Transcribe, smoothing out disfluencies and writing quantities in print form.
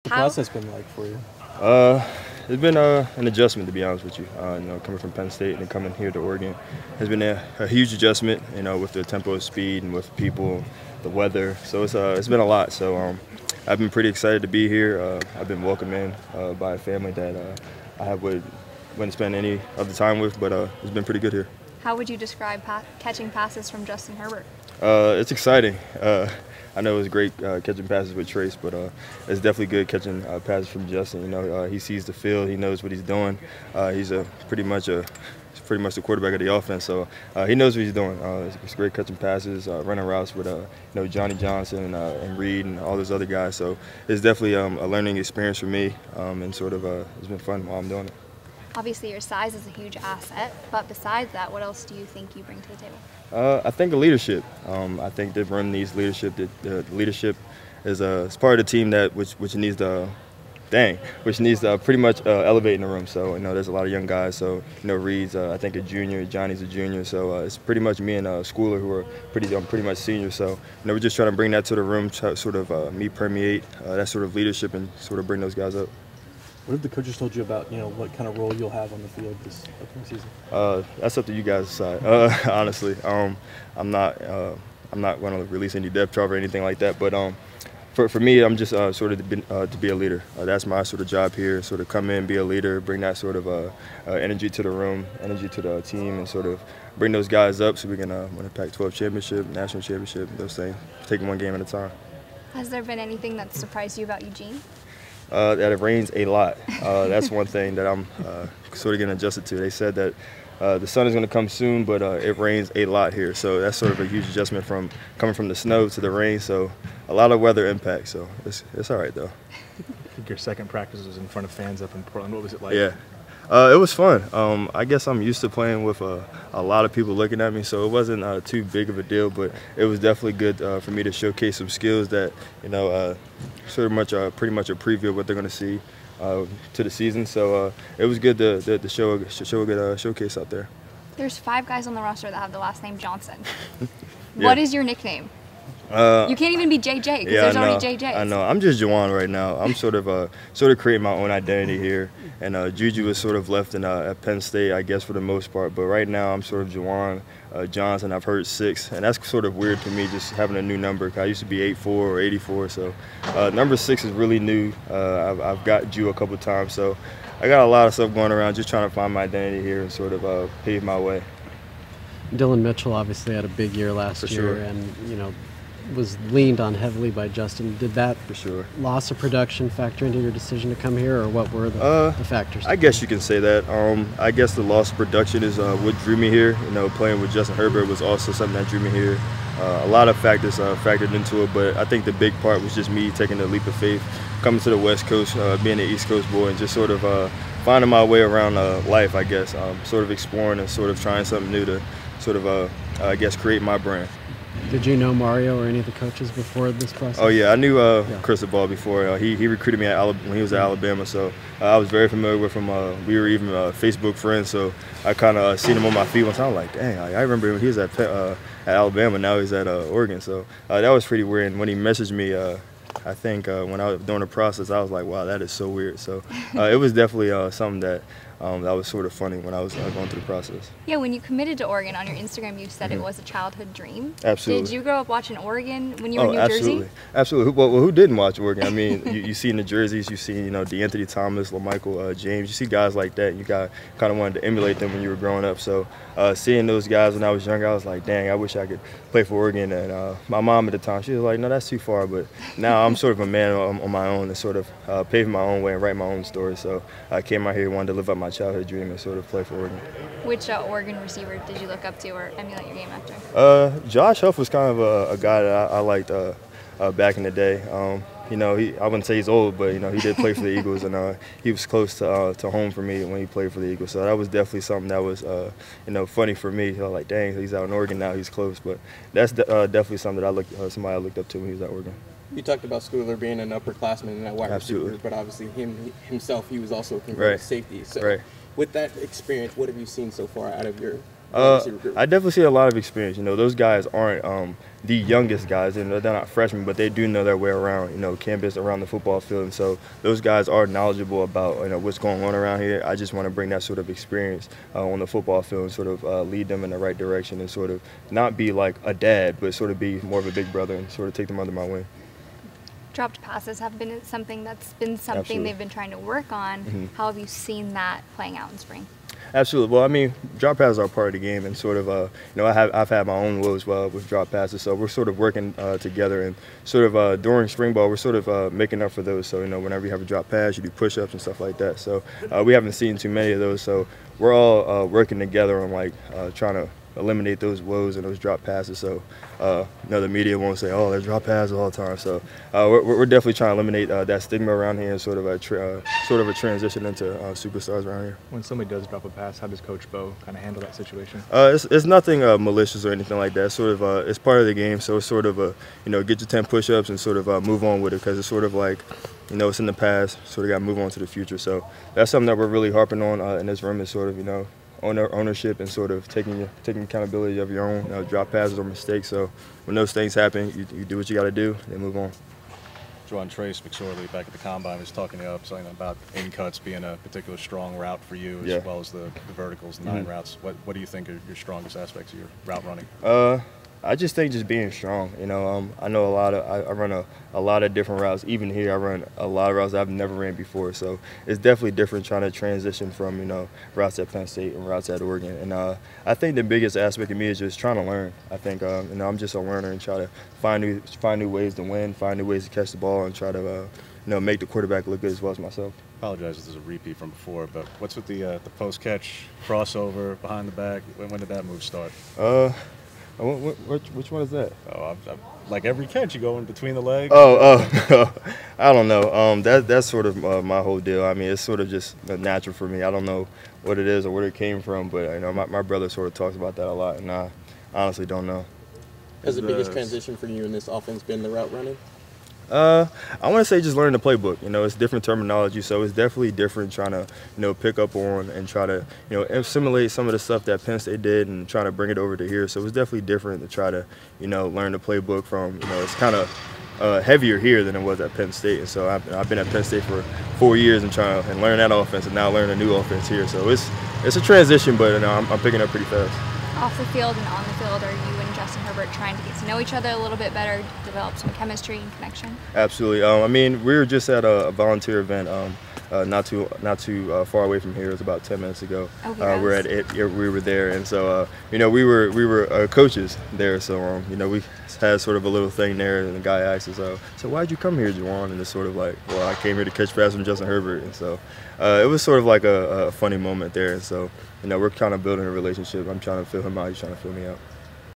the process been like for you? It's been an adjustment, to be honest with you. Coming from Penn State and then coming here to Oregon has been a huge adjustment. With the tempo of speed and with people, the weather. So it's been a lot. So I've been pretty excited to be here. I've been welcomed in by a family that I wouldn't spend any of the time with, but it's been pretty good here. How would you describe catching passes from Justin Herbert? It's exciting. I know it was great catching passes with Trace, but it's definitely good catching passes from Justin. He sees the field, he knows what he's doing. He's pretty much the quarterback of the offense, so he knows what he's doing. It's great catching passes, running routes with Johnny Johnson and Reed and all those other guys. So it's definitely a learning experience for me, and it's been fun while I'm doing it. Obviously, your size is a huge asset, but besides that, what else do you think you bring to the table? I think the leadership. I think that Brim needs leadership. The leadership is part of the team which needs to pretty much elevate in the room. So there's a lot of young guys. So Reed's I think a junior, Johnny's a junior. So it's pretty much me and Schooler who are pretty much seniors. So we're just trying to bring that to the room, sort of me permeate that sort of leadership and sort of bring those guys up. What have the coaches told you about, what kind of role you'll have on the field this upcoming season? That's up to you guys to decide. Honestly, I'm not going to release any depth chart or anything like that. But for me, I'm just sort of to be a leader. That's my sort of job here. Sort of come in, be a leader, bring that sort of energy to the room, energy to the team, and sort of bring those guys up so we can win a Pac-12 championship, national championship, those things. Taking one game at a time. Has there been anything that surprised you about Eugene? That it rains a lot. That's one thing that I'm sort of getting adjusted to. They said that the sun is going to come soon, but it rains a lot here. So that's sort of a huge adjustment from coming from the snow to the rain. So a lot of weather impact. So it's all right, though. I think your second practice was in front of fans up in Portland. What was it like? Yeah. It was fun. I guess I'm used to playing with a lot of people looking at me, so it wasn't too big of a deal. But it was definitely good for me to showcase some skills that pretty much a preview of what they're going to see to the season. So it was good to show a good showcase out there. There's 5 guys on the roster that have the last name Johnson. Yeah. What is your nickname? You can't even be JJ because there's already JJs. I know. I'm just Juwan right now. I'm sort of creating my own identity here. And Juju was sort of left at Penn State, I guess, for the most part. But right now, I'm sort of Juwan Johnson. I've heard 6, and that's sort of weird to me, just having a new number. I used to be 84 or 84, so number 6 is really new. I've got Ju a couple of times, so I got a lot of stuff going around, just trying to find my identity here and sort of pave my way. Dylan Mitchell obviously had a big year last year, and was leaned on heavily by Justin. Did that for sure loss of production factor into your decision to come here, or what were the factors? I guess you can say that. I guess the loss of production is what drew me here. Playing with Justin Herbert was also something that drew me here. A lot of factors factored into it, but I think the big part was just me taking the leap of faith, coming to the West Coast, being an East Coast boy, and just sort of finding my way around life, I guess. Sort of exploring and sort of trying something new to sort of, I guess, create my brand. Did you know Mario or any of the coaches before this process? Oh yeah, I knew Cristobal before. He recruited me when he was at Alabama, so I was very familiar with him. We were even Facebook friends, so I kind of seen him on my feet once. I was like, dang, I remember when he was at Alabama. Now he's at Oregon, so that was pretty weird. And when he messaged me, I think when I was doing the process, I was like, wow, that is so weird. So it was definitely something that was sort of funny when I was going through the process. Yeah, when you committed to Oregon, on your Instagram you said it was a childhood dream. Absolutely. Did you grow up watching Oregon when you were in New Jersey? Absolutely. Well, who didn't watch Oregon? I mean, you see in the jerseys, you see DeAnthony Thomas, LaMichael James. You see guys like that. You kind of wanted to emulate them when you were growing up. So seeing those guys when I was younger, I was like, dang, I wish I could play for Oregon. And my mom at the time, she was like, no, that's too far. But now I'm sort of a man on my own and sort of paving my own way and write my own story. So I came out here, wanted to live up my childhood dream and sort of play for Oregon. Which Oregon receiver did you look up to or emulate your game after? Josh Huff was kind of a guy that I liked back in the day. I wouldn't say he's old, but he did play for the Eagles, and he was close to home for me when he played for the Eagles. So that was definitely something that was funny for me. I was like, dang, he's out in Oregon now, he's close. But that's definitely something that somebody I looked up to when he was at Oregon. You talked about Schooler being an upperclassman in that wide receiver, but obviously himself, he was also a converted safety. So with that experience, what have you seen so far out of your I definitely see a lot of experience. You know, those guys aren't the youngest guys, and they're not freshmen, but they do know their way around, you know, campus, around the football field, and so those guys are knowledgeable about, you know, what's going on around here. I just want to bring that sort of experience on the football field and sort of lead them in the right direction and sort of not be like a dad, but sort of be more of a big brother and sort of take them under my wing. Dropped passes have been something Absolutely. they've been trying to work on. How have you seen that playing out in spring? Absolutely. Well, I mean, drop passes are part of the game, and sort of, you know, I've had my own woes with drop passes, so we're sort of working together, and sort of during spring ball, we're sort of making up for those. So, you know, whenever you have a drop pass, you do push-ups and stuff like that. So we haven't seen too many of those, so we're all working together on like trying to eliminate those woes and those drop passes, so you know, the media won't say, oh, they're drop passes all the time. So we're definitely trying to eliminate that stigma around here and sort of a transition into superstars around here. When somebody does drop a pass, how does Coach Bo kind of handle that situation? It's nothing malicious or anything like that. It's sort of it's part of the game, so it's sort of you know, get your 10 push-ups and sort of move on with it, because it's sort of like, you know, it's in the past, sort of got to move on to the future. So that's something that we're really harping on in this room, is sort of, you know, ownership and sort of taking accountability of your own drop passes or mistakes. So when those things happen, you do what you got to do and move on. Juwan, Trace McSorley back at the Combine was talking up something about in cuts being a particular strong route for you, as well as the verticals, 9 routes. What do you think are your strongest aspects of your route running? I just think just being strong. You know, I know I run a lot of different routes. Even here, I run a lot of routes I've never ran before. So it's definitely different trying to transition from, you know, routes at Penn State and routes at Oregon. And I think the biggest aspect of me is just trying to learn. I think you know, I'm just a learner and try to find new ways to win, find new ways to catch the ball, and try to you know, make the quarterback look good as well as myself. Apologize if this is a repeat from before, but what's with the post-catch crossover behind the back? When did that move start? Which one is that? Oh, like every catch, you go in between the legs. Oh, I don't know. That's sort of my whole deal. I mean, it's sort of just natural for me. I don't know what it is or where it came from, but you know, my brother sort of talks about that a lot, and I honestly don't know. Has the biggest transition for you in this offense been the route running? I want to say just learning the playbook. You know, it's different terminology, so it's definitely different trying to, you know, pick up on and try to, you know, assimilate some of the stuff that Penn State did and trying to bring it over to here. So it's definitely different to try to, you know, learn the playbook from, you know, it's kind of heavier here than it was at Penn State. And so I've been at Penn State for 4 years and trying to learn that offense, and now learn a new offense here. So it's a transition, but you know, I'm picking up pretty fast. Off the field and on the field, are you and Justin Herbert trying to get to know each other a little bit better, develop some chemistry and connection? Absolutely. I mean, we were just at a volunteer event not too far away from here. It was about 10 minutes ago. We're at it. We were there, and so you know, we were coaches there. So you know, we had sort of a little thing there, and the guy asked us, "So why'd you come here, Juwan?" And it's sort of like, "Well, I came here to catch passes from Justin Herbert," and so it was sort of like a funny moment there. And so you know, we're kind of building a relationship. I'm trying to fill him out. He's trying to fill me out.